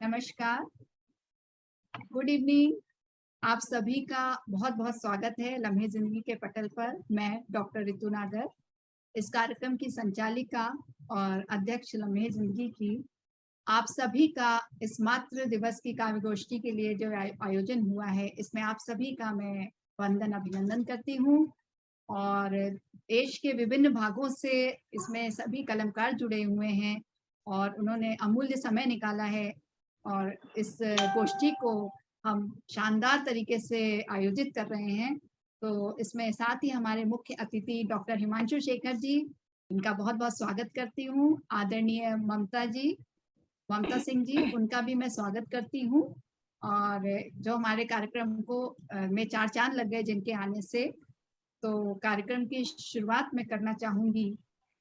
नमस्कार, good evening. आप सभी का बहुत-बहुत स्वागत है लम्हे ज़िंदगी के पटल पर। मैं डॉक्टर रितु नागर, इस कार्यक्रम की संचालिका और अध्यक्ष लम्हे ज़िंदगी की। आप सभी का इस मातृ दिवस की काव्य गोष्ठी के लिए जो आयोजन हुआ है, इसमें आप सभी का मैं वंदन अभिनंदन करती हूँ और देश के विभिन्न भागों से इसमें सभी कलमकार जुड़े हुए हैं और उन्होंने अमूल्य समय निकाला है और इस गोष्ठी को हम शानदार तरीके से आयोजित कर रहे हैं। तो इसमें साथ ही हमारे मुख्य अतिथि डॉक्टर हिमांशु शेखर जी, इनका बहुत-बहुत स्वागत करती हूँ। आदरणीय ममता सिंह जी, उनका भी मैं स्वागत करती हूँ और जो हमारे कार्यक्रम को में चार चाँद लग गए जिनके आने से, तो कार्यक्रम की शुरुआत मैं करना चाहूँगी।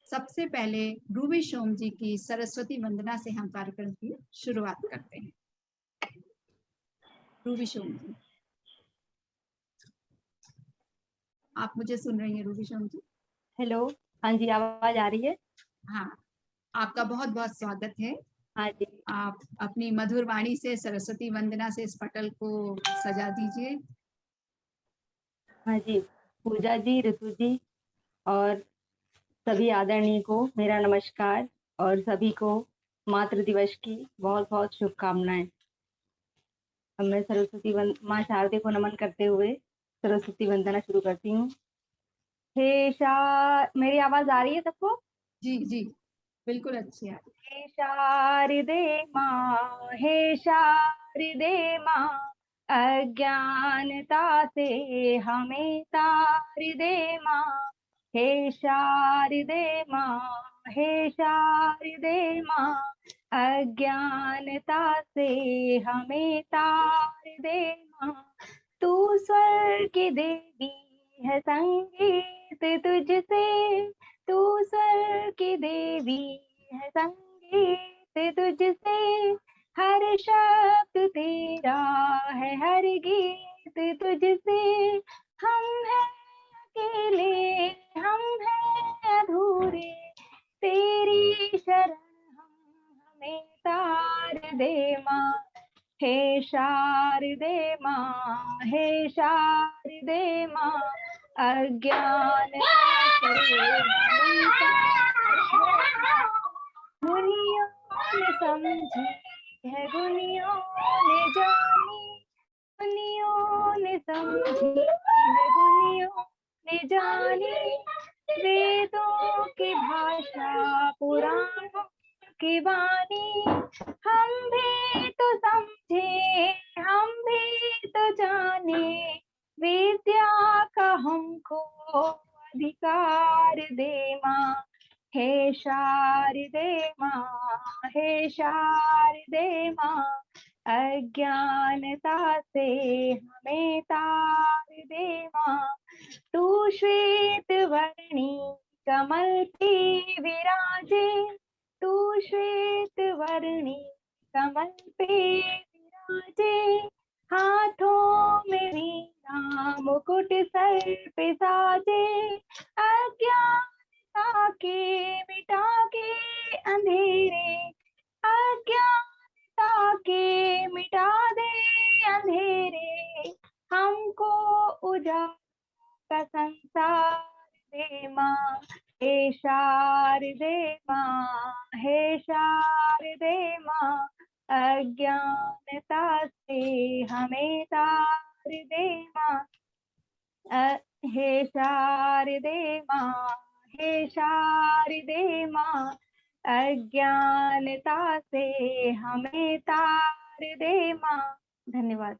सबसे पहले रूबी सोम जी की सरस्वती वंदना से हम कार्यक्रम की शुरुआत करते हैं। रूबी सोम जी, आप मुझे सुन रही हैं रूबी सोम जी? हेलो, हाँ जी, आवाज आ रही है? हाँ, आपका बहुत-बहुत स्वागत है। हाँ जी, आप अपनी मधुर वाणी से सरस्वती वंदना से इस पटल को सजा दीजिए। हाँ जी, पूजा जी, ऋतु जी और सभी आदरणीय को मेरा नमस्कार और सभी को मातृ दिवस की बहुत-बहुत शुभकामनाएँ। अब मैं माँ शारदे को नमन करते हुए सरस्वती वंदना शुरू करती हूँ। मेरी आवाज़ आ रही है सबको? जी, जी, बिल्कुल अच्छी है। हे शारदे माँ, अज्ञानता से हमें तार दे माँ। हे शारदे माँ, हे शारदे माँ, अज्ञानता से हमें तार दे माँ। तू स्वर्ग की देवी है, संगीत तुझसे, तू स्वर्ग की देवी है, संगीत तुझसे, हर शब्द तेरा है, हर गीत तुझसे। हम हैं अकेले, हम हैं अधूरे, तेरी शरण हमें तार दे माँ। हे शारदे माँ, हे शारदे माँ, अज्ञानता से हमें दुनिया ने समझी है, दुनिया ने जानी, दुनिया ने समझी है, दुनिया ने जानी, वेदों की भाषा, पुराणों की वाणी। हम भी तो समझे, हम भी तो जाने, विद्या का हमको अधिकार दे माँ। हे शारदे माँ, हे शारदे माँ, अज्ञानता से हमें तार दे माँ। तू श्वेत वर्णी कमल पे विराजे, तू श्वेत वर्णी कमल पे विराजे, हाथों में वीणा मुकुट सर पे साजे, अज्ञानता के मिटा के अंधेरे, अज्ञानता के मिटा दे अंधेरे, हमको उजाला का संसार दे माँ। हे शारदे माँ, हे शारदे माँ, अज्ञानता से हमें तार दे माँ। हे शारदे माँ, हे शारदे माँ, अज्ञानता से हमें तार दे माँ। धन्यवाद।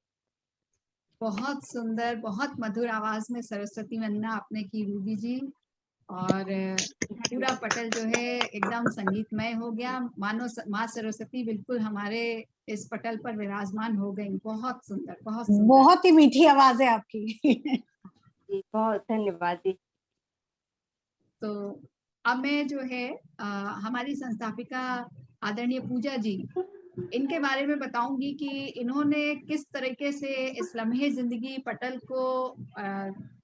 बहुत सुंदर, बहुत मधुर आवाज़ में सरस्वती वंदना आपने की रूबी जी और पूरा पटल जो है एकदम संगीतमय हो गया। मानो माँ सरस्वती बिल्कुल हमारे इस पटल पर विराजमान हो गई। बहुत सुंदर, बहुत सुंदर। बहुत ही मीठी आवाज है आपकी। जी, बहुत धन्यवाद जी। तो अब मैं जो है हमारी संस्थापिका आदरणीय पूजा जी, इनके बारे में बताऊंगी कि इन्होंने किस तरीके से इस लम्हे जिंदगी पटल को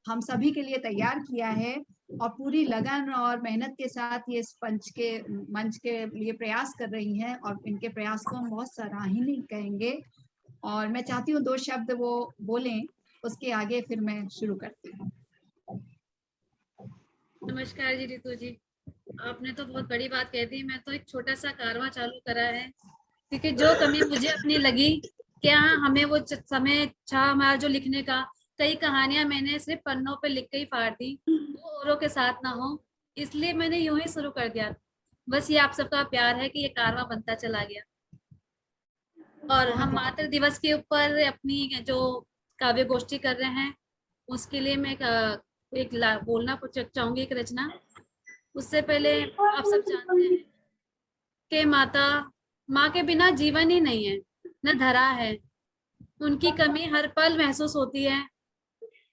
हम सभी के लिए तैयार किया है और पूरी लगन और मेहनत के साथ ये इस मंच के लिए प्रयास कर रही हैं और इनके प्रयास को हम बहुत सराहनीय कहेंगे। और मैं चाहती हूँ 2 शब्द वो बोलें, उसके आगे फिर मैं शुरू करती हूँ। नमस्कार जी रितु जी, आपने तो बहुत बड़ी बात कह दी। मैं तो एक छोटा सा कारवां चालू करा है, क्योंकि जो कमी मुझे अपनी लगी, क्या हमें वो समय था हमारा जो लिखने का, कई कहानियां मैंने सिर्फ पन्नों पे लिख के ही फाड़ दी, वो औरों के साथ ना हो, इसलिए मैंने यूं ही शुरू कर दिया। बस ये आप सबका प्यार है कि ये कारवां बनता चला गया। और हम मातृ दिवस के ऊपर अपनी जो काव्य गोष्ठी कर रहे हैं, उसके लिए मैं बोलना कुछ चाहूंगी, एक रचना। उससे पहले आप सब जानते हैं कि माँ के बिना जीवन ही नहीं है, न धरा है। उनकी कमी हर पल महसूस होती है।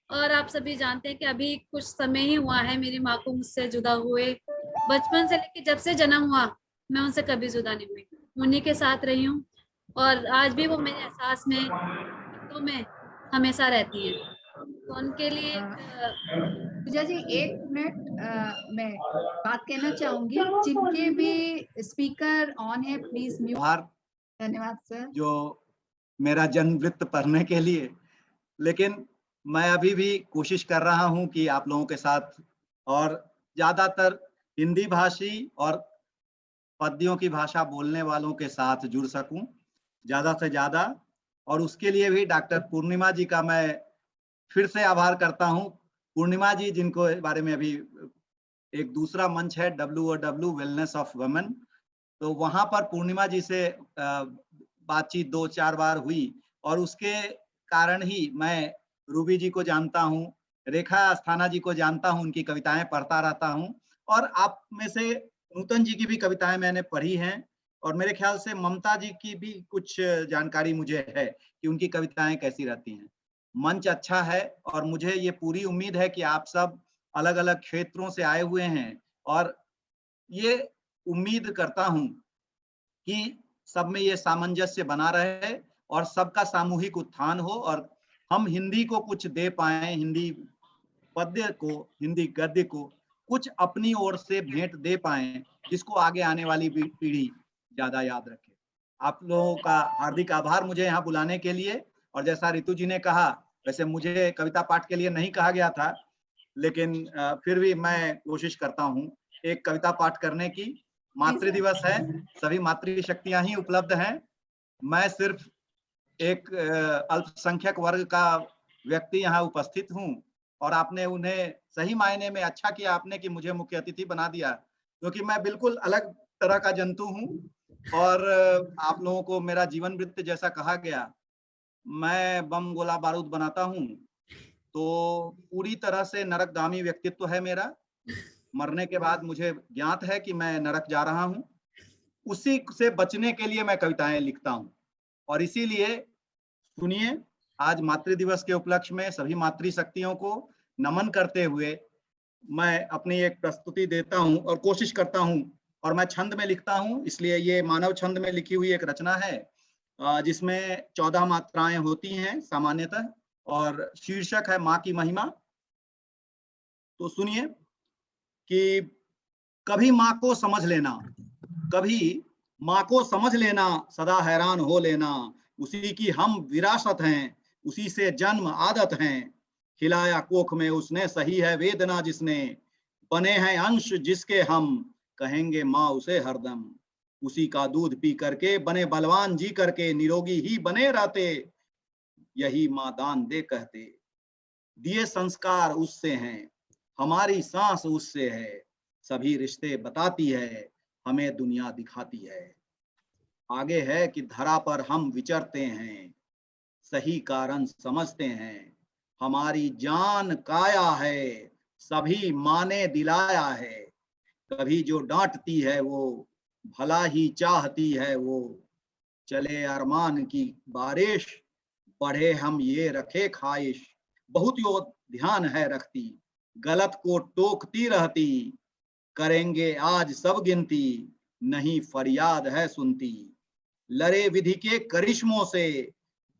और आप सभी जानते हैं कि अभी कुछ समय ही हुआ है मेरी माँ को मुझसे जुदा हुए। बचपन से लेकर जब से जन्म हुआ, मैं उनसे कभी जुदा नहीं हुई, उन्हीं के साथ रही हूँ। और आज भी वो मेरे एहसास में, तो में हमेशा रहती है। तो उनके लिए पूजा जी 1 मिनट, मैं बात कहना चाहूंगी, जिनके भी स्पीकर ऑन है प्लीज म्यूट। धन्यवाद सर। जो मेरा जन्म वृत्त पढ़ने के लिए, लेकिन मैं अभी भी कोशिश कर रहा हूं कि आप लोगों के साथ और ज्यादातर हिंदी भाषी और पद्यों की भाषा बोलने वालों के साथ जुड़ सकूं ज्यादा से ज्यादा। और उसके लिए भी डॉक्टर पूर्णिमा जी का मैं फिर से आभार करता हूं। पूर्णिमा जी, जिनको बारे में अभी एक दूसरा मंच है WOW वेलनेस ऑफ वुमेन, तो वहां पर पूर्णिमा जी से बातचीत 2-4 बार हुई और उसके कारण ही मैं रूबी जी को जानता हूं, रेखा अस्थाना जी को जानता हूं, उनकी कविताएं पढ़ता रहता हूं। और आप में से नूतन जी की भी कविताएं मैंने पढ़ी हैं और मेरे ख्याल से ममता जी की भी कुछ जानकारी मुझे है कि उनकी कविताएं कैसी रहती हैं। मंच अच्छा है और मुझे ये पूरी उम्मीद है कि आप सब अलग अलग क्षेत्रों से आए हुए हैं और ये उम्मीद करता हूं कि सब में ये सामंजस्य बना रहे और सबका सामूहिक उत्थान हो और हम हिंदी को कुछ दे पाए, हिंदी पद्य को, हिंदी गद्य को कुछ अपनी ओर से भेंट दे पाए, जिसको आगे आने वाली पीढ़ी ज्यादा याद रखे। आप लोगों का हार्दिक आभार मुझे यहाँ बुलाने के लिए। और जैसा रितु जी ने कहा, वैसे मुझे कविता पाठ के लिए नहीं कहा गया था, लेकिन फिर भी मैं कोशिश करता हूँ एक कविता पाठ करने की। मातृ दिवस है, सभी मातृ शक्तियां ही उपलब्ध हैं। मैं सिर्फ एक अल्पसंख्यक वर्ग का व्यक्ति यहाँ उपस्थित हूँ और आपने उन्हें सही मायने में अच्छा किया आपने कि मुझे मुख्य अतिथि बना दिया, क्योंकि मैं बिल्कुल अलग तरह का जंतु हूँ। और आप लोगों को मेरा जीवन वृत्त जैसा कहा गया, मैं बम गोला बारूद बनाता हूँ, तो पूरी तरह से नरकगामी व्यक्तित्व है मेरा। मरने के बाद मुझे ज्ञात है कि मैं नरक जा रहा हूँ, उसी से बचने के लिए मैं कविताएं लिखता हूँ। और इसीलिए सुनिए, आज मातृ दिवस के उपलक्ष्य में सभी मातृ शक्तियों को नमन करते हुए मैं अपनी एक प्रस्तुति देता हूं और कोशिश करता हूं। और मैं छंद में लिखता हूं, इसलिए ये मानव छंद में लिखी हुई एक रचना है जिसमें 14 मात्राएं होती हैं सामान्यतः और शीर्षक है माँ की महिमा। तो सुनिए कि कभी माँ को समझ लेना, कभी माँ को समझ लेना, सदा हैरान हो लेना, उसी की हम विरासत हैं, उसी से जन्म आदत हैं, खिलाया कोख में उसने, सही है वेदना जिसने, बने हैं अंश जिसके हम, कहेंगे माँ उसे हरदम, उसी का दूध पी करके बने बलवान, जी करके निरोगी ही बने रहते, यही माँ दान दे कहते, दिए संस्कार उससे हैं, हमारी सांस उससे है, सभी रिश्ते बताती है, हमें दुनिया दिखाती है। आगे है कि धरा पर हम विचरते हैं, सही कारण समझते हैं, हमारी जान काया है, सभी माँ ने दिलाया है, कभी जो डांटती है वो भला ही चाहती है वो, चले अरमान की बारिश, बढ़े हम ये रखे ख्वाहिश, बहुत यो ध्यान है रखती, गलत को टोकती रहती, करेंगे आज सब गिनती, नहीं फरियाद है सुनती, लड़े विधि के करिश्मों से,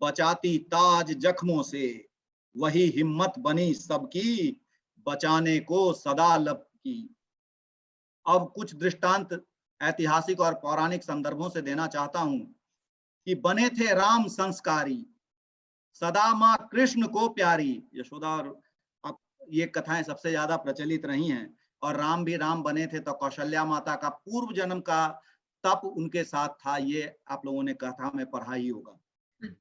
बचाती ताज जख्मों से, वही हिम्मत बनी सबकी, बचाने को सदा लब की। अब कुछ दृष्टांत ऐतिहासिक और पौराणिक संदर्भों से देना चाहता हूं कि बने थे राम संस्कारी, सदा मां कृष्ण को प्यारी। यशोदा और अब ये कथाएं सबसे ज्यादा प्रचलित रही हैं। और राम भी राम बने थे तो कौशल्या माता का पूर्व जन्म का तप उनके साथ था, ये आप लोगों ने कथा में पढ़ा ही होगा।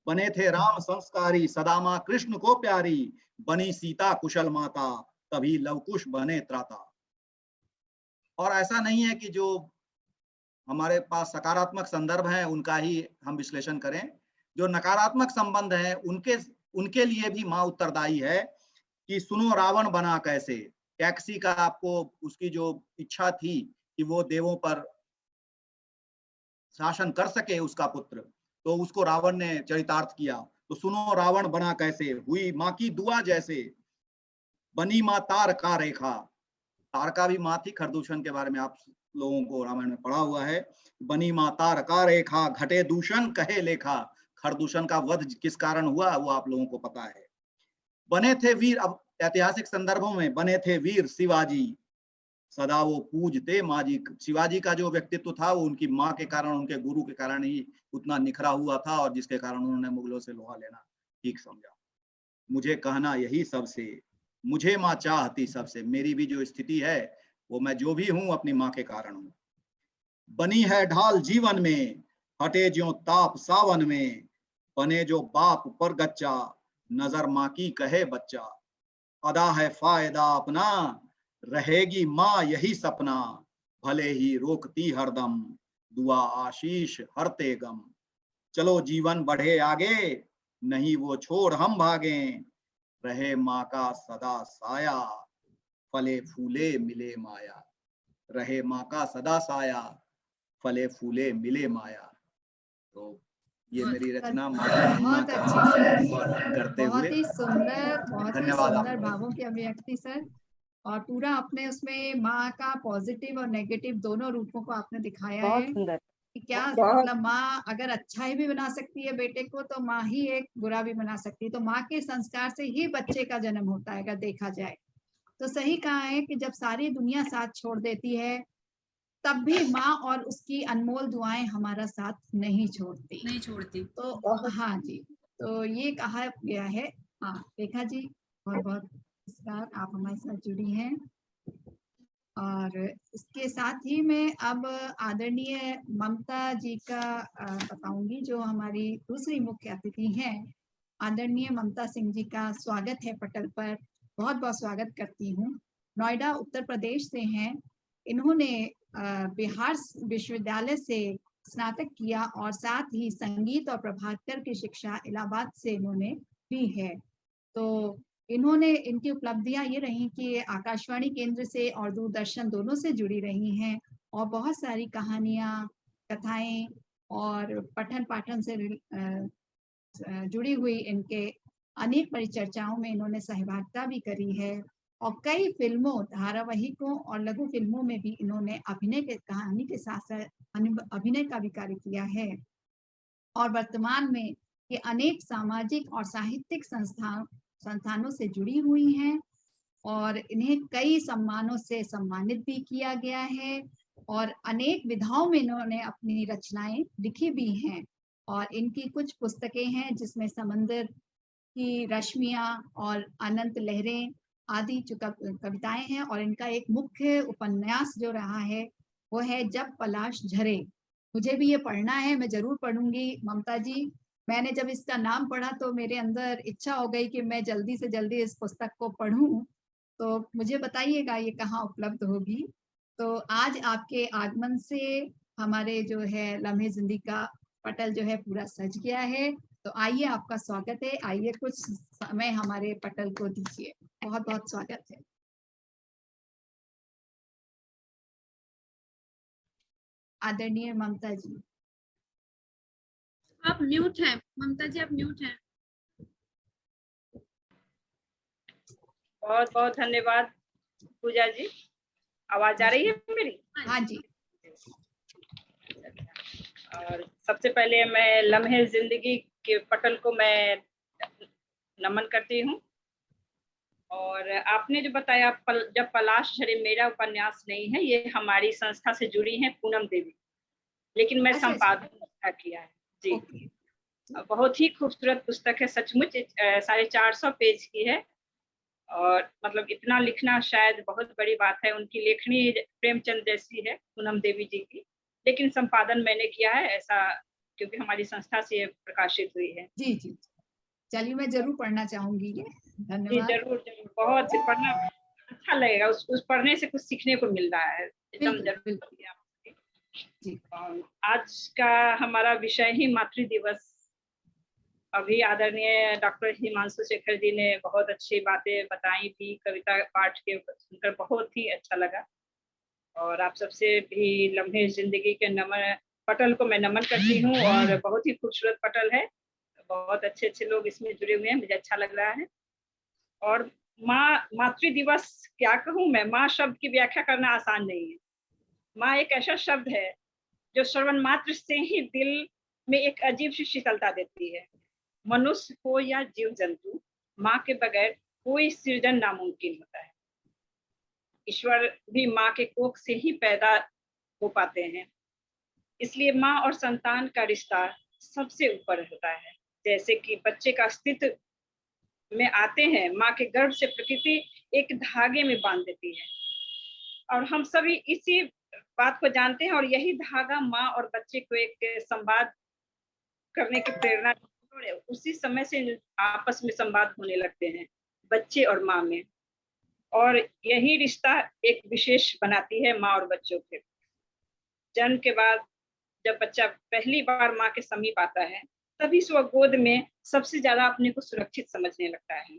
बने थे राम संस्कारी, सदा मां कृष्ण को प्यारी, बनी सीता कुशल माता, तभी लवकुश बने त्राता। और ऐसा नहीं है कि जो हमारे पास सकारात्मक संदर्भ है उनका ही हम विश्लेषण करें, जो नकारात्मक संबंध है उनके लिए भी मां उत्तरदायी है। कि सुनो रावण बना कैसे, टैक्सी का आपको उसकी जो इच्छा थी कि वो देवों पर शासन कर सके उसका पुत्र, तो उसको रावण ने चरितार्थ किया। तो सुनो रावण बना कैसे, हुई मां की दुआ जैसे, बनी मां तारका रेखा। तारका भी मां थी, खरदूषण के बारे में आप लोगों को रामायण में पढ़ा हुआ है। बनी मां तारका रेखा, घटे दूषण कहे लेखा। खरदूषण का वध किस कारण हुआ वो आप लोगों को पता है। बने थे वीर, अब ऐतिहासिक संदर्भों में बने थे वीर शिवाजी, सदा वो पूजते माँ जी। शिवाजी का जो व्यक्तित्व था वो उनकी माँ के कारण, उनके गुरु के कारण ही उतना निखरा हुआ था, और जिसके कारण उन्होंने मुगलों से लोहा लेना ठीक समझा। मुझे कहना यही सबसे, मुझे माँ चाहती सबसे। मेरी भी जो स्थिति है वो मैं जो भी हूँ अपनी माँ के कारण हूँ। बनी है ढाल जीवन में, हटे ज्यों ताप सावन में, बने जो बाप पर गच्चा, नजर माँ की कहे बच्चा। अदा है फायदा अपना, रहेगी माँ यही सपना, भले ही रोकती हरदम, दुआ आशीष हरते गम। चलो जीवन बढ़े आगे, नहीं वो छोड़ हम भागें, रहे माँ का सदा साया, फले फूले मिले माया। रहे माँ का सदा साया, फले फूले मिले माया। तो ये मेरी रचना माँ की महिमा बहुत का अच्छी सर, करते हुए, बहुत ही सुंदर धन्यवाद आप लोगों को। भावों की अभिव्यक्ति सर। और पूरा आपने उसमें माँ का पॉजिटिव और नेगेटिव दोनों रूपों को आपने दिखाया बहुत है सुंदर। कि क्या मतलब माँ अगर अच्छा ही भी बना सकती है बेटे को, तो माँ ही एक बुरा भी बना सकती है। तो माँ के संस्कार से ही बच्चे का जन्म होता है अगर देखा जाए तो। सही कहा है कि जब सारी दुनिया साथ छोड़ देती है तब भी माँ और उसकी अनमोल दुआएं हमारा साथ नहीं छोड़ती। तो हाँ जी, तो ये कहा गया है। हाँ रेखा जी, बहुत बहुत नमस्कार, आप हमारे साथ जुड़ी हैं। और इसके साथ ही मैं अब आदरणीय ममता जी का बताऊंगी, जो हमारी दूसरी मुख्य अतिथि हैं। आदरणीय ममता सिंह जी का स्वागत है पटल पर, बहुत बहुत स्वागत करती हूँ। नोएडा उत्तर प्रदेश से हैं। इन्होंने बिहार विश्वविद्यालय से स्नातक किया और साथ ही संगीत और प्रभाकर की शिक्षा इलाहाबाद से इन्होंने ली है। तो इन्होंने, इनकी उपलब्धियां ये रही कि आकाशवाणी केंद्र से और दूरदर्शन दोनों से जुड़ी रही हैं, और बहुत सारी कहानियां, कथाएं और पठन पाठन से जुड़ी हुई इनके अनेक परिचर्चाओं में इन्होंने सहभागिता भी करी है। और कई फिल्मों, धारावाहिकों और लघु फिल्मों में भी इन्होंने अभिनय के कहानी के साथ साथ अभिनय का भी कार्य किया है। और वर्तमान में ये अनेक सामाजिक और साहित्यिक संस्थानों से जुड़ी हुई हैं, और इन्हें कई सम्मानों से सम्मानित भी किया गया है। और अनेक विधाओं में इन्होंने अपनी रचनाएं लिखी भी हैं। और इनकी कुछ पुस्तकें हैं जिसमें समंदर की रश्मियां और अनंत लहरें आदि जो कविताएं हैं। और इनका एक मुख्य उपन्यास जो रहा है वो है जब पलाश झरे। मुझे भी ये पढ़ना है, मैं जरूर पढ़ूंगी ममता जी। मैंने जब इसका नाम पढ़ा तो मेरे अंदर इच्छा हो गई कि मैं जल्दी से जल्दी इस पुस्तक को पढूं। तो मुझे बताइएगा ये कहाँ उपलब्ध होगी। तो आज आपके आगमन से हमारे जो है लम्हे जिंदगी का पटल जो है पूरा सज गया है। तो आइए, आपका स्वागत है। आइए, कुछ समय हमारे पटल को दीजिए। बहुत बहुत स्वागत है। आदरणीय ममता जी। आप म्यूट हैं ममता जी, आप म्यूट हैं। बहुत बहुत धन्यवाद पूजा जी। आवाज आ रही है मेरी? हाँ जी। और सबसे पहले मैं लम्हे जिंदगी के पटल को मैं नमन करती हूँ। और आपने जो बताया जब पलाश झरे मेरा उपन्यास नहीं है, ये हमारी संस्था से जुड़ी हैं पूनम देवी, लेकिन मैं अच्छा, संपादन उसका किया है जी। ओके। बहुत ही खूबसूरत पुस्तक है सचमुच, 450 पेज की है। और मतलब इतना लिखना शायद बहुत बड़ी बात है। उनकी लेखनी प्रेमचंद जैसी है पूनम देवी जी की, लेकिन संपादन मैंने किया है ऐसा, क्योंकि हमारी संस्था से ये प्रकाशित हुई है। जी जी, चलिए मैं जरूर पढ़ना चाहूंगी ये। जी धन्यवाद। जरूर जरूर, बहुत पढ़ना अच्छा लगेगा। उस पढ़ने से कुछ सीखने को मिल रहा है, एकदम बिल्कुल जरूर बिल्कुल पढ़िए आप। जी। आज का हमारा विषय ही मातृ दिवस। अभी आदरणीय डॉक्टर हिमांशु शेखर जी ने बहुत अच्छी बातें बताई थी, कविता पाठ के सुनकर बहुत ही अच्छा लगा। और आप सबसे भी लम्हे जिंदगी के नमन पटल को मैं नमन करती हूँ, और बहुत ही खूबसूरत पटल है। बहुत अच्छे अच्छे लोग इसमें जुड़े हुए हैं, मुझे अच्छा लग रहा है। और मातृ दिवस क्या कहूँ मैं, माँ शब्द की व्याख्या करना आसान नहीं है। माँ एक ऐसा शब्द है जो श्रवण मात्र से ही दिल में एक अजीब सी शीतलता देती है। मनुष्य हो या जीव जंतु, माँ के बगैर कोई सृजन नामुमकिन होता है। ईश्वर भी माँ के कोख से ही पैदा हो पाते हैं। इसलिए माँ और संतान का रिश्ता सबसे ऊपर होता है। जैसे कि बच्चे का अस्तित्व में आते हैं, माँ के गर्भ से प्रकृति एक धागे में बांध देती है, और हम सभी इसी बात को जानते हैं। और यही धागा माँ और बच्चे को एक संवाद करने की प्रेरणा, उसी समय से आपस में संवाद होने लगते हैं बच्चे और माँ में। और यही रिश्ता एक विशेष बनाती है माँ और बच्चों के। जन्म के बाद जब बच्चा पहली बार माँ के समीप आता है, तभी से वह गोद में सबसे ज्यादा अपने को सुरक्षित समझने लगता है।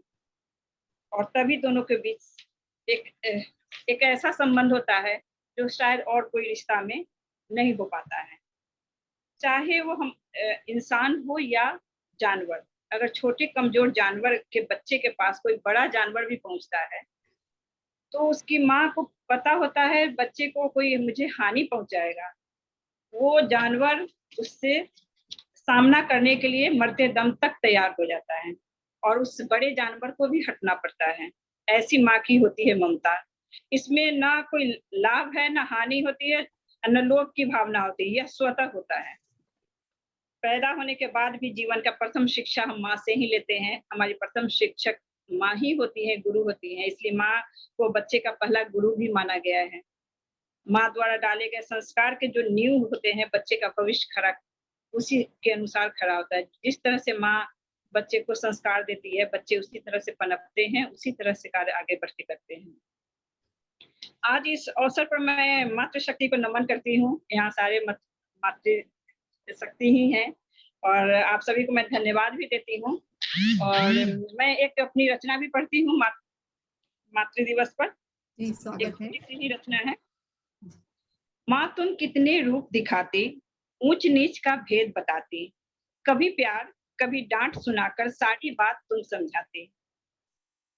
और तभी दोनों के बीच एक ऐसा संबंध होता है जो शायद और कोई रिश्ता में नहीं हो पाता है। चाहे वो हम इंसान हो या जानवर। अगर छोटे कमजोर जानवर के बच्चे के पास कोई बड़ा जानवर भी पहुंचता है, तो उसकी माँ को पता होता है बच्चे को कोई मुझे हानि पहुंचाएगा। वो जानवर उससे सामना करने के लिए मरते दम तक तैयार हो जाता है, और उस बड़े जानवर को भी हटना पड़ता है। ऐसी माँ की होती है ममता। इसमें ना कोई लाभ है, ना हानि होती है, न लोभ की भावना होती है, यह स्वतः होता है। पैदा होने के बाद भी जीवन का प्रथम शिक्षा हम माँ से ही लेते हैं। हमारी प्रथम शिक्षक माँ ही होती है, गुरु होती है। इसलिए माँ को बच्चे का पहला गुरु भी माना गया है। माँ द्वारा डाले गए संस्कार के जो नींव होते हैं, बच्चे का भविष्य खड़ा उसी के अनुसार खड़ा होता है। जिस तरह से माँ बच्चे को संस्कार देती है, बच्चे उसी तरह से पनपते हैं, उसी तरह से कार्य आगे बढ़ते करते हैं। आज इस अवसर पर मैं मातृशक्ति को नमन करती हूँ। यहाँ सारे मातृ शक्ति ही है, और आप सभी को मैं धन्यवाद भी देती हूँ। और मैं एक अपनी रचना भी पढ़ती हूँ मातृ दिवस पर। जी, एक स्वागत है। छोटी सी ही रचना है। माँ तुम कितने रूप दिखाती, ऊंच नीच का भेद बताती, कभी प्यार कभी डांट सुनाकर सारी बात तुम समझाती।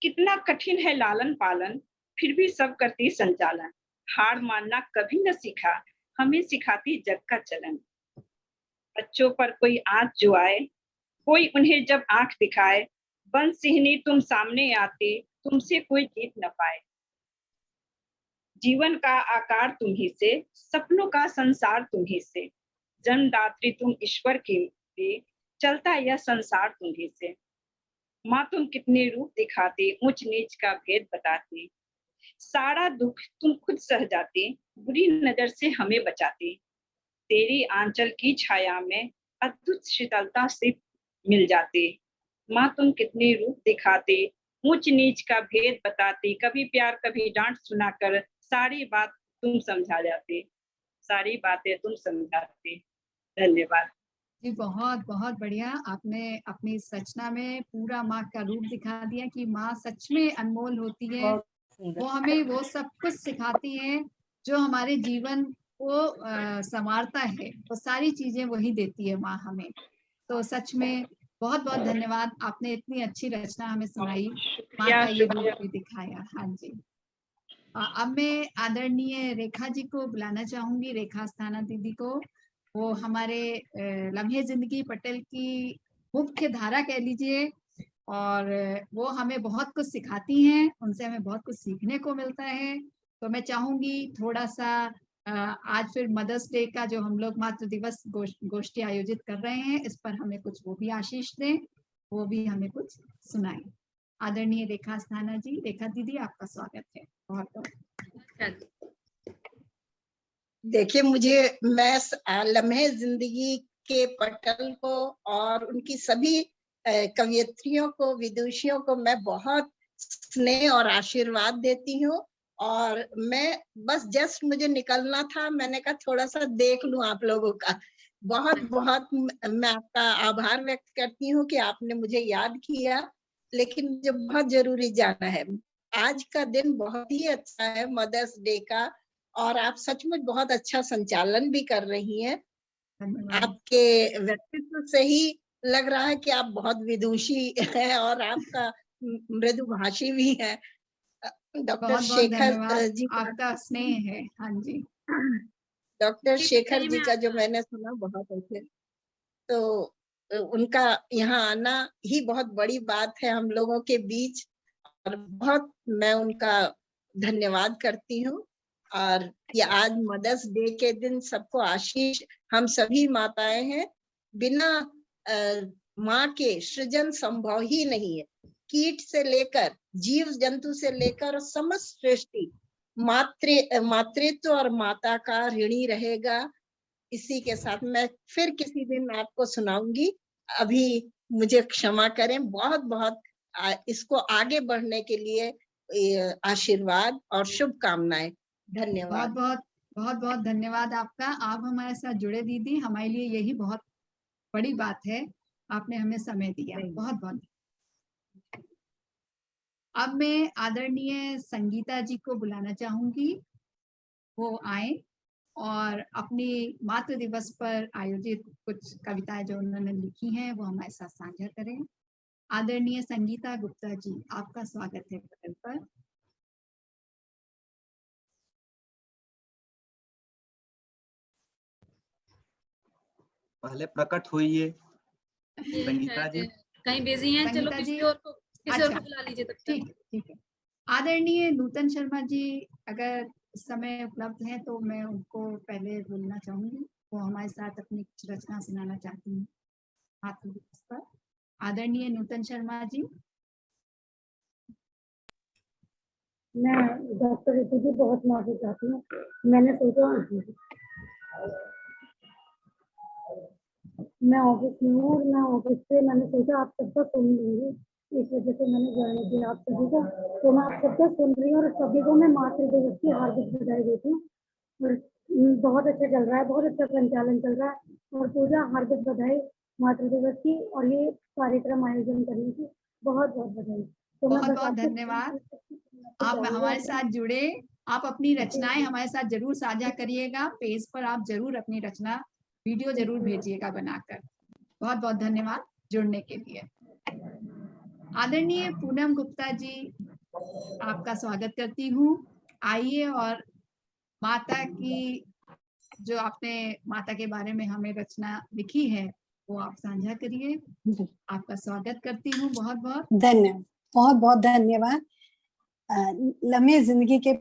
कितना कठिन है लालन पालन, फिर भी सब करती संचालन। हार मानना कभी न सीखा, हमें सिखाती जग का चलन। बच्चों पर कोई आंच जो आए, कोई उन्हें जब आंख दिखाए, बन सिहनी तुम सामने आते, तुमसे कोई जीत न पाए। जीवन का आकार तुम ही से, सपनों का संसार तुम ही से, जन्मदात्री तुम ईश्वर की भी, चलता यह संसार तुम ही से। माँ तुम कितने रूप दिखाती, ऊंच नीच का भेद बताती, सारा दुख तुम खुद सह जाती, बुरी नजर से हमें बचाती। तेरी आंचल की छाया में अद्भुत शीतलता से मिल जाती। माँ तुम कितनी रूप दिखाती, ऊंच नीच का भेद बताती, कभी प्यार कभी डांट सुनाकर सारी बात तुम समझा जाती, सारी बातें तुम समझाती। धन्यवाद। जी, बहुत बहुत बढ़िया। आपने अपनी इस रचना में पूरा माँ का रूप दिखा दिया कि माँ सच में अनमोल होती है। बहुत सुंदर। वो हमें वो सब कुछ सिखाती है जो हमारे जीवन को संवारता है। वो सारी चीजें वही देती है माँ हमें। तो सच में बहुत बहुत धन्यवाद, आपने इतनी अच्छी रचना हमें सुनाई, माँ का ये रूप भी दिखाया। हाँ जी। अब मैं आदरणीय रेखा जी को बुलाना चाहूंगी, रेखा अस्थाना दीदी को। वो हमारे लम्हे जिंदगी पटेल की मुख्य धारा कह लीजिए, और वो हमें बहुत कुछ सिखाती हैं, उनसे हमें बहुत कुछ सीखने को मिलता है। तो मैं चाहूंगी थोड़ा सा आज फिर मदर्स डे का जो हम लोग मातृ दिवस गोष्ठी आयोजित कर रहे हैं, इस पर हमें कुछ वो भी आशीष दें, वो भी हमें कुछ सुनाएं। आदरणीय रेखा अस्थाना जी, रेखा दीदी आपका स्वागत है। बहुत बहुत देखिए, मैं लम्हे जिंदगी के पटल को और उनकी सभी कवयित्रियों को, विदुषियों को मैं बहुत स्नेह और आशीर्वाद देती हूँ। और मैं बस जस्ट मुझे निकलना था, मैंने कहा थोड़ा सा देख लूं आप लोगों का। बहुत बहुत मैं आपका आभार व्यक्त करती हूँ कि आपने मुझे याद किया, लेकिन मुझे बहुत जरूरी जाना है। आज का दिन बहुत ही अच्छा है, मदर्स डे का, और आप सचमुच बहुत अच्छा संचालन भी कर रही हैं। धन्यवाद। आपके व्यक्तित्व से ही लग रहा है कि आप बहुत विदुषी हैं और आपका मृदुभाषी भी है। डॉक्टर बहुत बहुत शेखर धन्यवाद, जी का, आपका स्नेह है। हाँ जी, डॉक्टर शेखर सही जी में का जो मैंने सुना बहुत अच्छे, तो उनका यहाँ आना ही बहुत बड़ी बात है हम लोगों के बीच, और बहुत मैं उनका धन्यवाद करती हूँ। और ये आज मदर्स डे के दिन सबको आशीष, हम सभी माताएं हैं, बिना माँ के सृजन संभव ही नहीं है। कीट से लेकर जीव जंतु से लेकर समस्त सृष्टि मातृत्व और माता का ऋणी रहेगा। इसी के साथ मैं फिर किसी दिन आपको सुनाऊंगी, अभी मुझे क्षमा करें। बहुत बहुत इसको आगे बढ़ने के लिए आशीर्वाद और शुभकामनाएं। बहुत धन्यवाद। बहुत बहुत धन्यवाद आपका। आप हमारे साथ जुड़े दीदी, हमारे लिए यही बहुत बड़ी बात है, आपने हमें समय दिया। बहुत बहुत। अब मैं आदरणीय संगीता जी को बुलाना चाहूंगी, वो आए और अपनी मातृ दिवस पर आयोजित कुछ कविताएं जो उन्होंने लिखी हैं वो हमारे साथ साझा करें। आदरणीय संगीता गुप्ता जी, आपका स्वागत है पटल पर। पहले प्रकट हुई संगीता जी। कहीं बिजी हैं, चलो संगीता जी, किसी और अच्छा, को बुला लीजिए तब तक। ठीक है। आदरणीय नूतन शर्मा जी अगर इस समय उपलब्ध हैं तो मैं उनको पहले बोलना चाहूंगी, वो हमारे साथ अपनी कुछ रचना सुनाना चाहती हूँ मातृ दिवस पर। आदरणीय नूतन शर्मा जी। मैं डॉक्टर ऋतु जी बहुत माफी चाहती हूँ। मैंने सोचा मैं ऑफिस में हूँ और मैं ऑफिस से मैंने सोचा आप सबका सुन लूंगी, इस वजह से मैंने ज्वाइन किया आप सभी को। तो मैं आप सबका सुन रही हूँ और सभी को मैं मातृ दिवस की हार्दिक बधाई देती हूँ। और बहुत अच्छा चल रहा है, बहुत अच्छा संचालन चल रहा है। और पूजा हार्दिक बधाई मातृ दिवस की, और ये कार्यक्रम आयोजन करने की बहुत बहुत बधाई। तो मैं बहुत बस बहुत आपसे धन्यवाद, आप हमारे साथ जुड़े। आप अपनी रचनाएं हमारे साथ जरूर साझा करिएगा, पेज पर आप जरूर अपनी रचना वीडियो जरूर भेजिएगा बनाकर। बहुत बहुत धन्यवाद जुड़ने के लिए। आदरणीय पूनम गुप्ता जी, आपका स्वागत करती हूँ। आइए और माता की, जो आपने माता के बारे में हमें रचना लिखी है वो आप साझा करिए। आपका स्वागत करती हूँ बहुत बहुत। धन्यवाद, बहुत बहुत धन्यवाद। लम्हे जिंदगी के